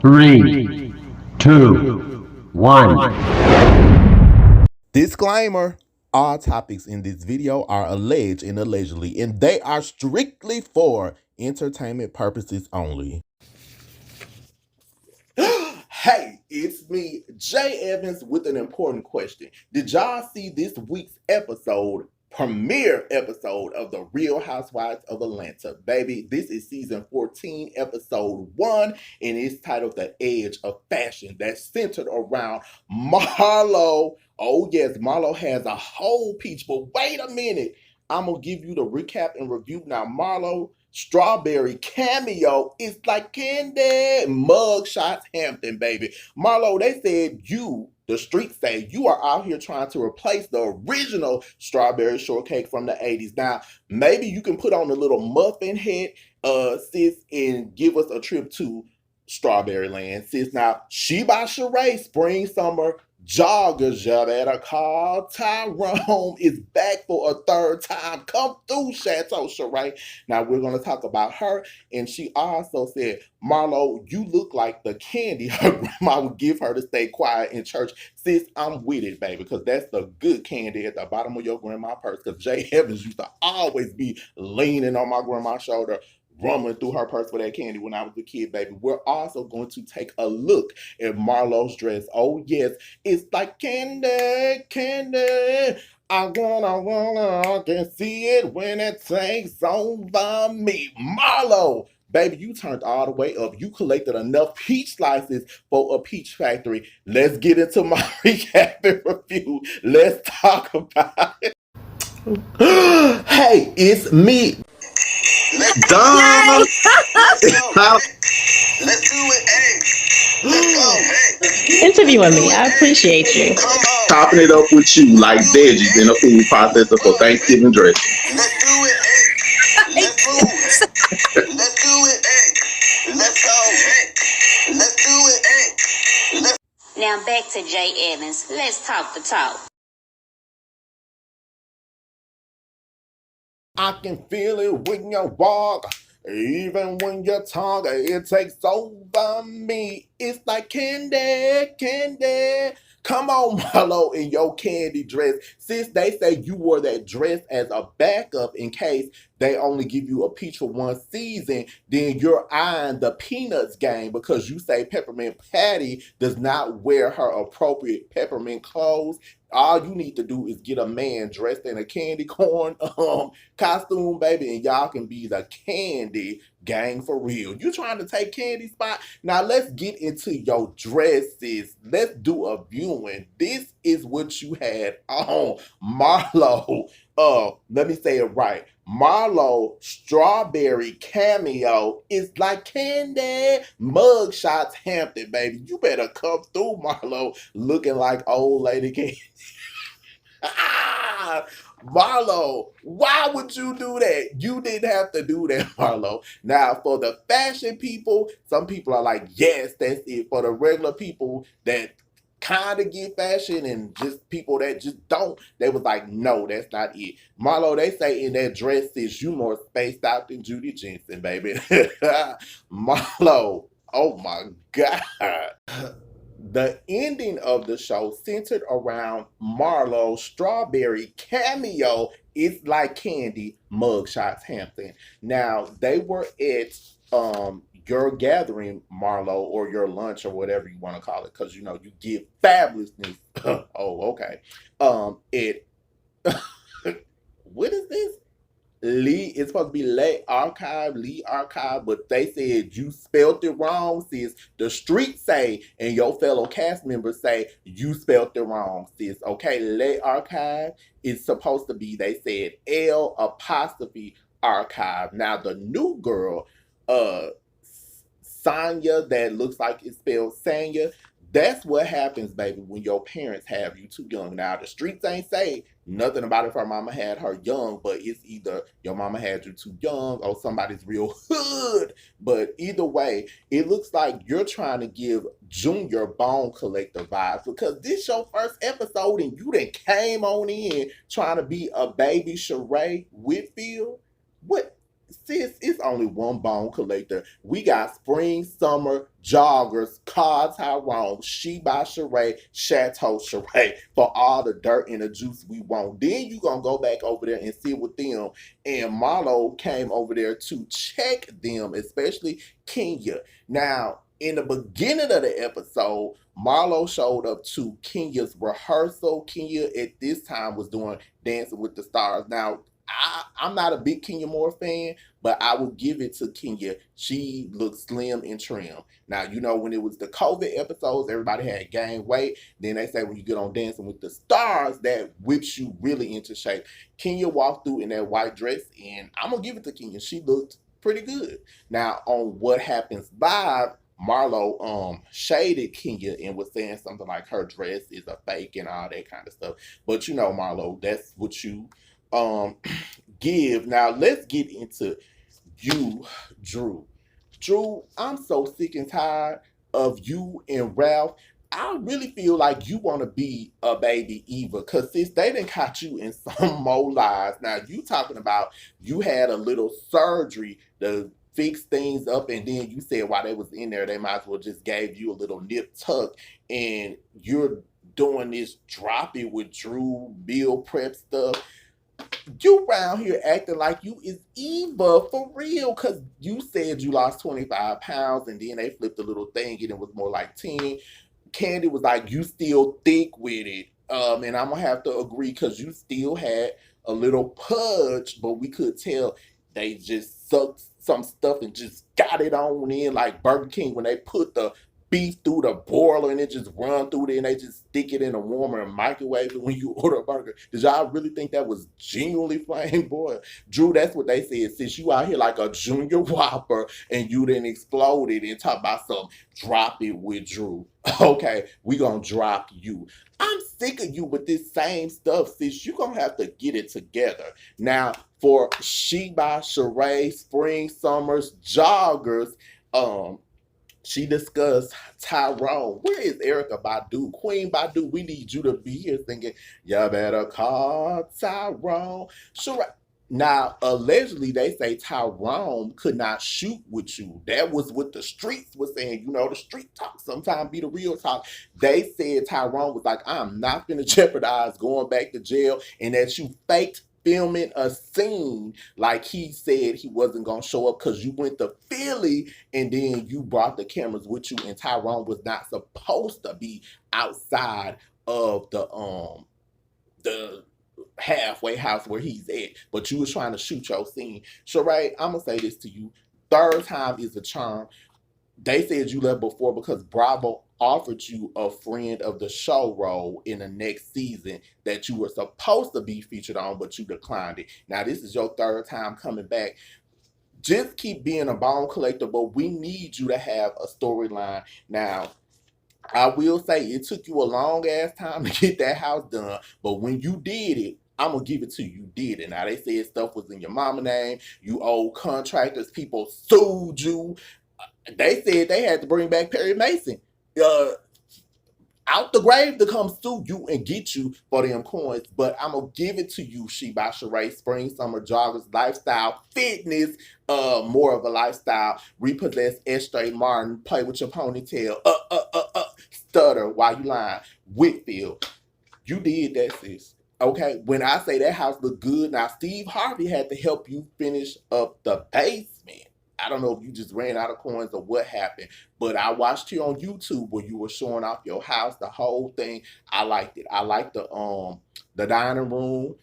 Three, two, one. Disclaimer, all topics in this video are alleged and allegedly, and they are strictly for entertainment purposes only. Hey, it's me, J.Evans, with an important question. Did y'all see this week's premiere episode of the Real Housewives of Atlanta? Baby, this is season 14, episode 1, and it's titled The Edge of Fashion. That's centered around Marlo. Oh yes, Marlo has a whole peach, but wait a minute. I'm going to give you the recap and review. Now, Marlo strawberry cameo is like candy. Mug shots Hampton, baby. Marlo, they said the streets say you are out here trying to replace the original strawberry shortcake from the 80s. Now, maybe you can put on a little muffin head, sis, and give us a trip to Strawberry Land, sis. Now, she by Sheree, spring, summer, joggers, you better call Tyrone is back for a third time. Come through, Chateau Sheree. Now, we're going to talk about her. And she also said, Marlo, you look like the candy her grandma would give her to stay quiet in church. Sis, I'm with it, baby, because that's the good candy at the bottom of your grandma's purse. Because J.Evans used to always be leaning on my grandma's shoulder, rumbling through her purse for that candy when I was a kid, baby. We're also going to take a look at Marlo's dress. Oh, yes, it's like candy, candy. I can see it when it takes over me. Marlo, baby, you turned all the way up. You collected enough peach slices for a peach factory. Let's get into my recap and review. Let's talk about it. Hey, it's me. Let's Donna. Let's do it. Hey, let's go. Hey, Interviewing me. I appreciate you. chopping it up with you like veggies in a food processor for Thanksgiving dressing. Let's do it. Hey, let's move. Hey, let's do it. Hey, let's go. Hey, let's do it. Hey, let's. Now back to J.Evans. Let's talk the talk. I can feel it when you walk, even when you talk. It takes over me. It's like candy, candy. Come on, Marlo, in your candy dress. Since they say you wore that dress as a backup in case they only give you a peach for one season, then you're eyeing the Peanuts game because you say Peppermint Patty does not wear her appropriate peppermint clothes. All you need to do is get a man dressed in a candy corn costume, baby, and y'all can be the candy gang for real. You trying to take candy spot? Now let's get into your dresses. Let's do a viewing. This is what you had on, Marlo. Let me say it right. Marlo strawberry cameo is like candy. Mug shots Hampton, baby. You better come through, Marlo, looking like old lady candy. Marlo, why would you do that? You didn't have to do that, Marlo. Now, for the fashion people, some people are like, yes, that's it. For the regular people that kind of get fashion and just people that just don't, they was like, no, that's not it. Marlo, they say in that dress is you more spaced out than Judy Jensen, baby. Marlo, oh my God. The ending of the show centered around Marlo's strawberry cameo. It's like candy, mugshots Hampton. Now they were at your gathering, Marlo, or your lunch or whatever you want to call it, because you know you give fabulousness. Oh, okay. It what is this? Lee, it's supposed to be Lee Archive, but they said you spelled it wrong, sis. The streets say, and your fellow cast members say, you spelled it wrong, sis. Okay, Lee Archive is supposed to be, they said, L apostrophe archive. Now, the new girl, Sanya, that looks like it's spelled Sanya, that's what happens, baby, when your parents have you too young. Now, the streets ain't say nothing about if her mama had her young, but it's either your mama had you too young or somebody's real hood. But either way, it looks like you're trying to give Junior Bone Collector vibes because this your first episode and you done came on in trying to be a baby Sheree Whitfield. What? sis, it's only one bone collector. We got spring, summer, joggers, Cars Tyrone, She by Sheree, Chateau Sheree for all the dirt and the juice we want. Then you gonna go back over there and sit with them. And Marlo came over there to check them, especially Kenya. Now, in the beginning of the episode, Marlo showed up to Kenya's rehearsal. Kenya at this time was doing Dancing with the Stars. Now, I'm not a big Kenya Moore fan, but I will give it to Kenya. She looked slim and trim. Now, you know, when it was the COVID episodes, everybody had gained weight. Then they say when you get on Dancing with the Stars, that whips you really into shape. Kenya walked through in that white dress, and I'm going to give it to Kenya. She looked pretty good. Now, on What Happens Live, Marlo shaded Kenya and was saying something like her dress is a fake and all that kind of stuff. But you know, Marlo, that's what you give. Now let's get into you, Drew. Drew, I'm so sick and tired of you and Ralph. I really feel like you want to be a baby Eva, because sis, they done caught you in some more lies. Now you talking about you had a little surgery to fix things up, and then you said while they was in there, they might as well just gave you a little nip tuck, and you're doing this drop it with Drew meal prep stuff. You around here acting like you is Eva for real, because you said you lost 25 pounds and then they flipped a little thing and it was more like 10. Candy was like, you still thick with it. And I'm gonna have to agree, because you still had a little pudge, but we could tell they just sucked some stuff and just got it on in, like Burger King when they put the beef through the broiler and it just run through there and they just stick it in a warmer and microwave it when you order a burger. Did y'all really think that was genuinely flame boiled? Drew, that's what they said. Since you out here like a junior whopper and you didn't explode it and talk about some drop it with Drew. Okay, we gonna drop you. I'm sick of you with this same stuff, sis. You gonna have to get it together. Now, for She by Sheree, Spring, Summers, Joggers, she discussed Tyrone. Where is Erica Badu? Queen Badu, we need you to be here singing, you better call Tyrone. Sure. Now, allegedly, they say Tyrone could not shoot with you. That was what the streets were saying. You know, the street talk sometimes be the real talk. They said Tyrone was like, I'm not going to jeopardize going back to jail, and that you faked filming a scene like he said he wasn't gonna show up because you went to Philly and then you brought the cameras with you, and Tyrone was not supposed to be outside of the halfway house where he's at, but you was trying to shoot your scene. Sheree, I'm gonna say this to you. Third time is a charm. They said you left before because Bravo offered you a friend of the show role in the next season that you were supposed to be featured on, but you declined it. Now, this is your third time coming back. Just keep being a bone collector, but we need you to have a storyline. Now, I will say it took you a long ass time to get that house done, but when you did it, I'm gonna give it to you. You did it. Now, they said stuff was in your mama name. You owed contractors. People sued you. They said they had to bring back Perry Mason out the grave to come sue you and get you for them coins. But I'm gonna give it to you, She by Sheree, Spring, Summer, Joggers, Lifestyle, Fitness, more of a lifestyle, Repossess, Estray Martin, Play with Your Ponytail, Stutter While You Lying, Whitfield. You did that, sis. Okay, when I say that house looked good, now Steve Harvey had to help you finish up the basement. I don't know if you just ran out of coins or what happened, but I watched you on YouTube where you were showing off your house, the whole thing. I liked it. I liked the dining room,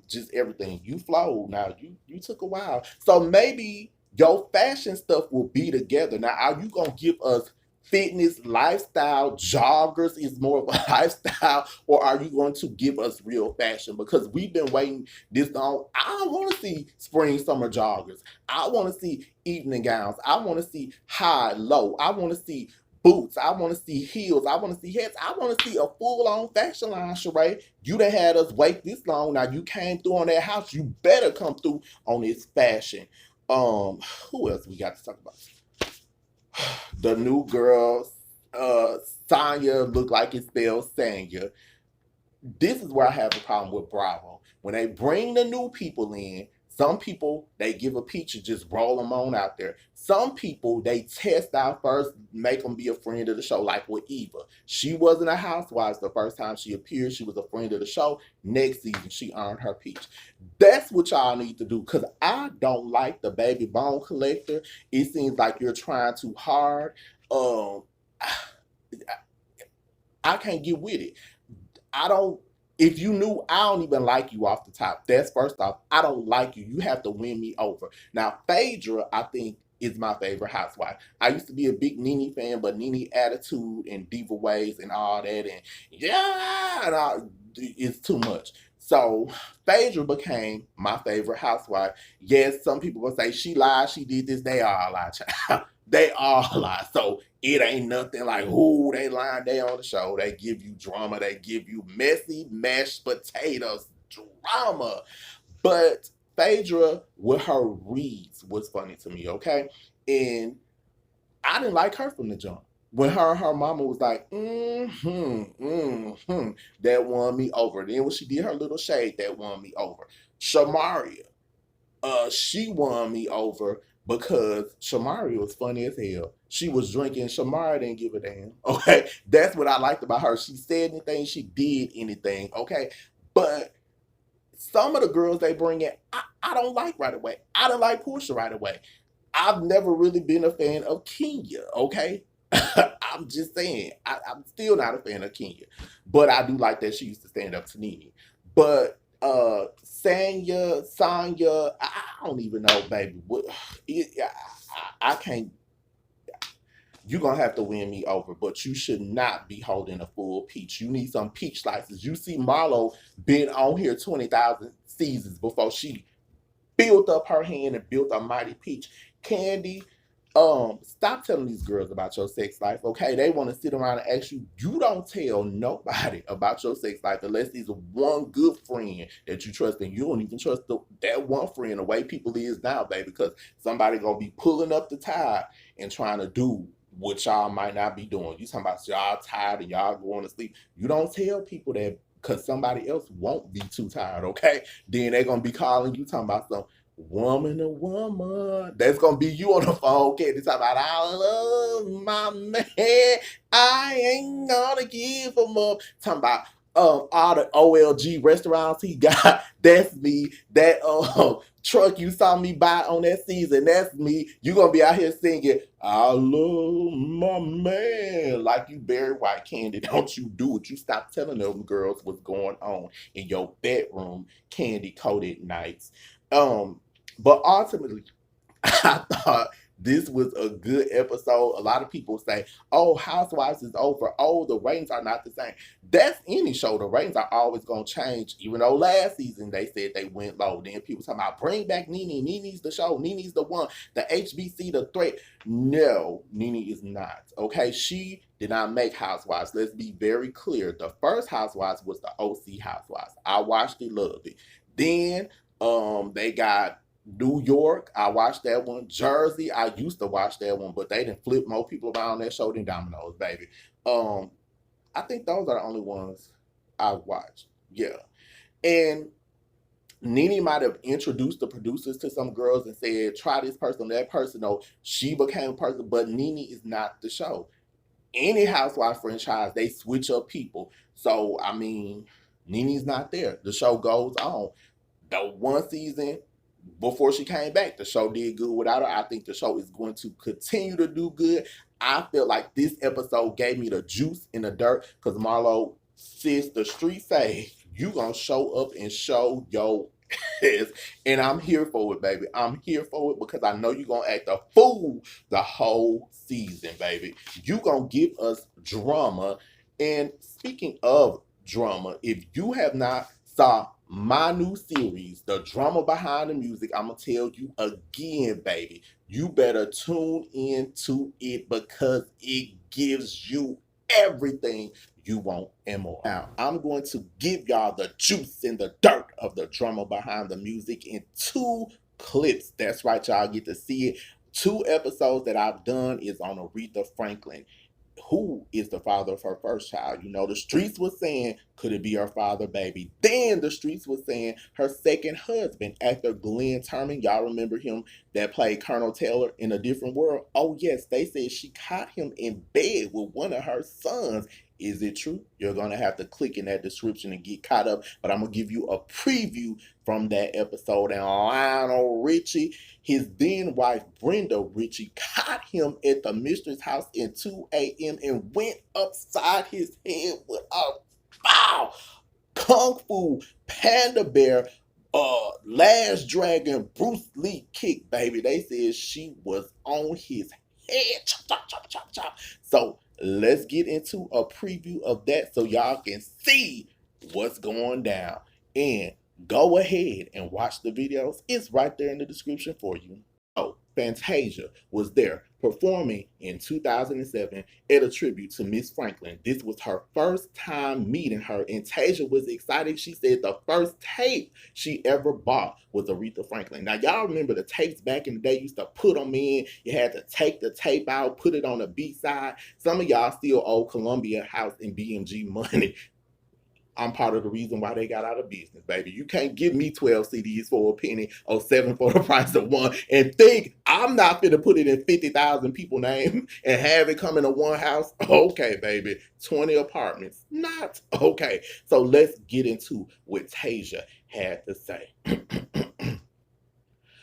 just everything. You flowed. Now you took a while, so maybe your fashion stuff will be together. Now, are you gonna give us fitness, lifestyle, joggers is more of a lifestyle, or are you going to give us real fashion? Because we've been waiting this long. I want to see spring, summer joggers. I want to see evening gowns. I want to see high, low. I want to see boots. I want to see heels. I want to see hats. I want to see a full-on fashion line, Sheree. You done had us wait this long. Now you came through on that house. You better come through on this fashion. Who else we got to talk about? The new girl, Sanya, look like it spells Sanya. This is where I have a problem with Bravo. When they bring the new people in, Some people, they give a peach and just roll them on out there. Some people, they test out first, make them be a friend of the show, like with Eva. She wasn't a housewife the first time she appeared. She was a friend of the show. Next season, she earned her peach. That's what y'all need to do, because I don't like the baby bone collector. It seems like you're trying too hard. I can't get with it. If you knew, I don't even like you off the top. That's first off. I don't like you. You have to win me over. Now, Phaedra, I think, is my favorite housewife. I used to be a big Nene fan, but Nene attitude and diva ways and all that, and it's too much. So Phaedra became my favorite housewife. Yes, some people will say she lied, she did this. They all lie, child. They all lie. So it ain't nothing like, who they lying, they on the show. They give you drama. They give you messy mashed potatoes drama. But Phaedra with her reads was funny to me, okay? And I didn't like her from the jump. When her and her mama was like, that won me over. Then when she did her little shade, that won me over. Shamaria, she won me over because Shamaria was funny as hell. She was drinking. Shamaria didn't give a damn. Okay, that's what I liked about her. She said anything, she did anything. Okay, but some of the girls they bring in, I don't like right away. I don't like Portia right away. I've never really been a fan of Kenya. Okay, I'm just saying. I'm still not a fan of Kenya, but I do like that she used to stand up to Nene. But Sanya, I don't even know, baby. I can't. You're going to have to win me over, but you should not be holding a full peach. You need some peach slices. You see Marlo been on here 20,000 seasons before she built up her hand and built a mighty peach. Candy, stop telling these girls about your sex life, okay? They want to sit around and ask you. You don't tell nobody about your sex life unless there's one good friend that you trust, and you don't even trust that one friend the way people is now, baby, because somebody going to be pulling up the tide and trying to do what y'all might not be doing. You talking about y'all tired and y'all going to sleep. You don't tell people that because somebody else won't be too tired, okay? Then they're going to be calling you talking about some woman to woman. That's going to be you on the phone, okay? They talking about, I love my man. I ain't going to give him up. Talking about all the OLG restaurants he got. That's me. That truck you saw me buy on that season, that's me. You gonna be out here singing, I love my man, like you Barry White. Candy, don't you do it. You stop telling them girls what's going on in your bedroom, candy coated nights. But ultimately, I thought this was a good episode. A lot of people say, oh, Housewives is over. Oh, the ratings are not the same. That's any show. The ratings are always going to change. Even though last season they said they went low. Then people talking about, bring back Nene. Nene's the show. Nene's the one. The HBC, the threat. No, Nene is not. Okay, she did not make Housewives. Let's be very clear. The first Housewives was the OC Housewives. I watched it, loved it. Then they got New York, I watched that one. Jersey, I used to watch that one, but they didn't flip more people around that show than Domino's, baby. I think those are the only ones I watched. Yeah. And Nene might have introduced the producers to some girls and said, try this person, that person. No, she became a person, but Nene is not the show. Any Housewife franchise, they switch up people. So, I mean, Nene's not there. The show goes on. The one season before she came back, the show did good without her. I think the show is going to continue to do good. I feel like this episode gave me the juice in the dirt because Marlo, sis, the street say, you gonna show up and show your ass. And I'm here for it, baby. I'm here for it because I know you're gonna act a fool the whole season, baby. You gonna give us drama. And speaking of drama, if you have not saw my new series, The Drama Behind the Music, I'm going to tell you again, baby, you better tune into it because it gives you everything you want and more. Now, I'm going to give y'all the juice and the dirt of The Drama Behind the Music in 2 clips. That's right, y'all get to see it. 2 episodes that I've done is on Aretha Franklin. who is the father of her first child. You know, the streets was saying, could it be her father, baby? Then the streets was saying her second husband, actor Glenn Turman. Y'all remember him that played Colonel Taylor in A Different World? Oh, yes, they said she caught him in bed with one of her sons. Is it true? You're going to have to click in that description and get caught up. But I'm going to give you a preview from that episode. And Lionel Richie, his then wife Brenda Richie, caught him at the mistress' house at 2 a.m. and went upside his head with a bow. Kung Fu Panda Bear, Last Dragon, Bruce Lee kick, baby. They said she was on his head. Chop, chop, chop, chop, chop. So let's get into a preview of that so y'all can see what's going down. And go ahead and watch the videos. It's right there in the description for you. Oh, Fantasia was there performing in 2007 at a tribute to Miss Franklin. This was her first time meeting her, and Tasia was excited. She said the first tape she ever bought was Aretha Franklin. Now, y'all remember the tapes back in the day, used to put them in. You had to take the tape out, put it on the B-side. Some of y'all still owe Columbia House and BMG money. I'm part of the reason why they got out of business, baby. You can't give me 12 CDs for a penny or 7 for the price of one and think I'm not finna put it in 50,000 people's name and have it come into one house. Okay, baby. 20 apartments. Not okay. So let's get into what Tasia had to say.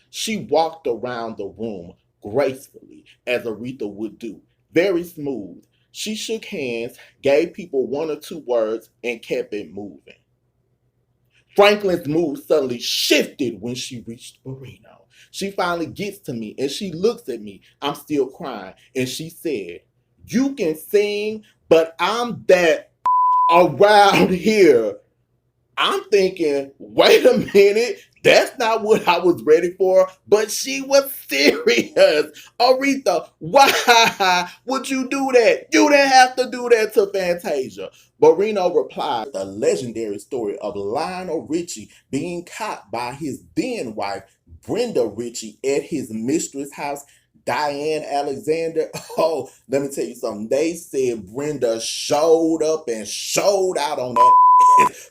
She walked around the room gracefully, as Aretha would do. Very smooth. She shook hands, gave people 1 or 2 words, and kept it moving. Franklin's mood suddenly shifted when she reached Marino. She finally gets to me and she looks at me. I'm still crying. And she said, "You can sing, but I'm that around here." I'm thinking, wait a minute, that's not what I was ready for, but she was serious. Aretha, why would you do that? You didn't have to do that to Fantasia. Marino replied, the legendary story of Lionel Richie being caught by his then wife, Brenda Richie, at his mistress' house, Diane Alexander. Oh, let me tell you something. They said Brenda showed up and showed out on that.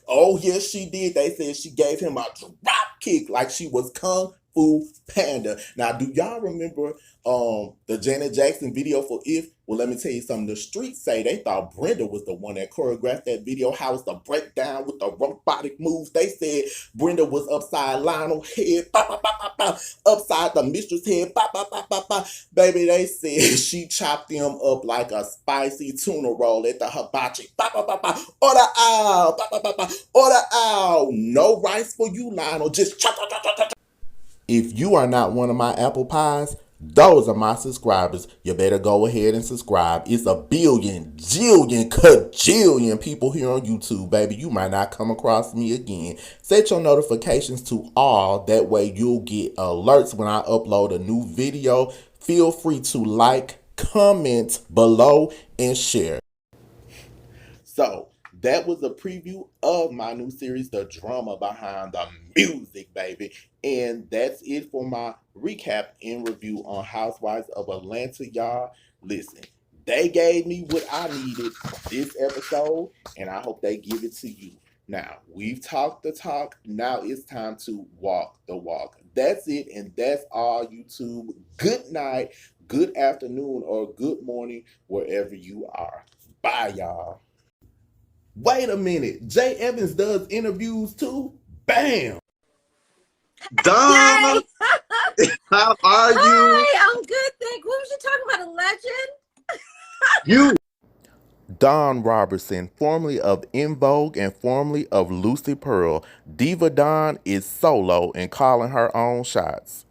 Oh, yes, she did. They said she gave him a drop kick like she was Kung Fu Panda. Now, do y'all remember the Janet Jackson video for If? Well, let me tell you something. The streets say they thought Brenda was the one that choreographed that video. How it's the breakdown with the robotic moves. They said Brenda was upside Lionel's head, bah, bah, bah, bah, bah, upside the mistress' head, bah, bah, bah, bah, bah. Baby, they said she chopped them up like a spicy tuna roll at the hibachi. Bah, bah, bah, bah. Order out, bah, bah, bah, bah. Order out. No rice for you, Lionel. Just chop, chop, chop, chop, chop. If you are not one of my apple pies, those are my subscribers. You better go ahead and subscribe. It's a billion, jillion, cajillion people here on YouTube, baby. You might not come across me again. Set your notifications to all. That way you'll get alerts when I upload a new video. Feel free to like, comment below, and share. So that was a preview of my new series, The Drama Behind the Music, baby. And that's it for my recap and review on Housewives of Atlanta, y'all. Listen, they gave me what I needed this episode, and I hope they give it to you. Now, we've talked the talk. Now it's time to walk the walk. That's it, and that's all, YouTube. Good night, good afternoon, or good morning, wherever you are. Bye, y'all. Wait a minute. J.Evans does interviews too? Bam! Don, how are you? Hi, I'm good, thank you. What was you talking about, a legend? You. Dawn Robertson, formerly of En Vogue and formerly of Lucy Pearl. Diva Dawn is solo and calling her own shots.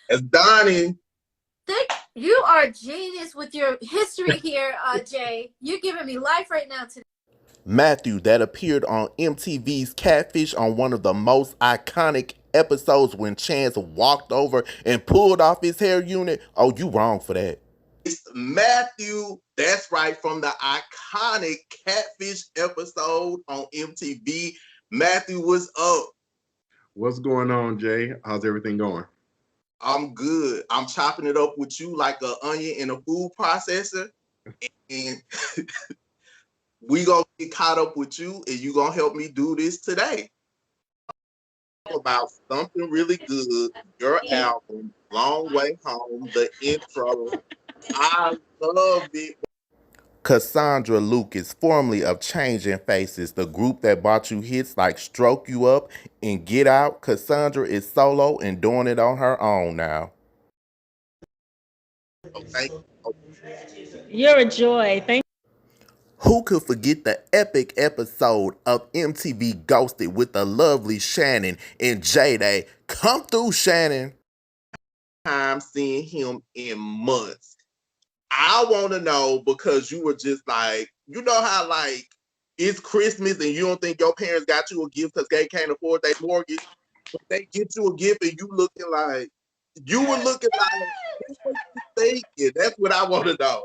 It's Donnie. You are a genius with your history here, Jay. You're giving me life right now today. Matthew, that appeared on MTV's Catfish on one of the most iconic episodes when Chance walked over and pulled off his hair unit. Oh, you wrong for that. It's Matthew. That's right, from the iconic Catfish episode on MTV. Matthew, what's up? What's going on, Jay? How's everything going? I'm good. I'm chopping it up with you like an onion in a food processor. And we gonna get caught up with you, and you gonna help me do this today. About something really good, your album, Long Way Home, the intro. I love it. Cassandra Lucas, formerly of Changing Faces, the group that brought you hits like Stroke You Up and Get Out. Cassandra is solo and doing it on her own now. Okay. You're a joy. Thank Who could forget the epic episode of MTV Ghosted with the lovely Shannon and JayDay? Come through, Shannon. I'm seeing him in months. I want to know, because you were just like, you know how like it's Christmas and you don't think your parents got you a gift because they can't afford their mortgage, but they get you a gift and you looking like, you were looking like, what you thinking? That's what I want to know.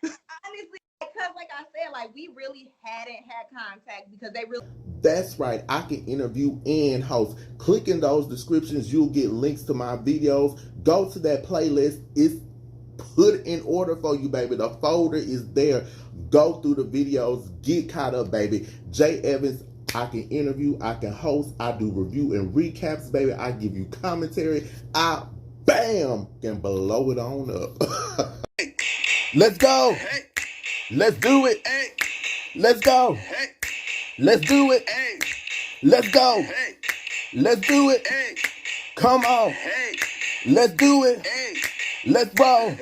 Honestly, because like I said, like we really hadn't had contact because they really. That's right. I can interview and host. Click in those descriptions. You'll get links to my videos. Go to that playlist. It's put in order for you, baby. The folder is there. Go through the videos. Get caught up, baby. J.Evans, I can interview. I can host. I do review and recaps, baby. I give you commentary. I, bam, can blow it on up. Let's go. Let's do it. Let's go. Let's do it. Let's go. Let's do it. Come on. Let's do it. Let's roll.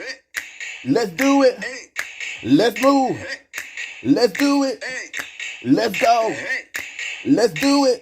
Let's do it. Let's move. Let's do it. Let's go. Let's do it.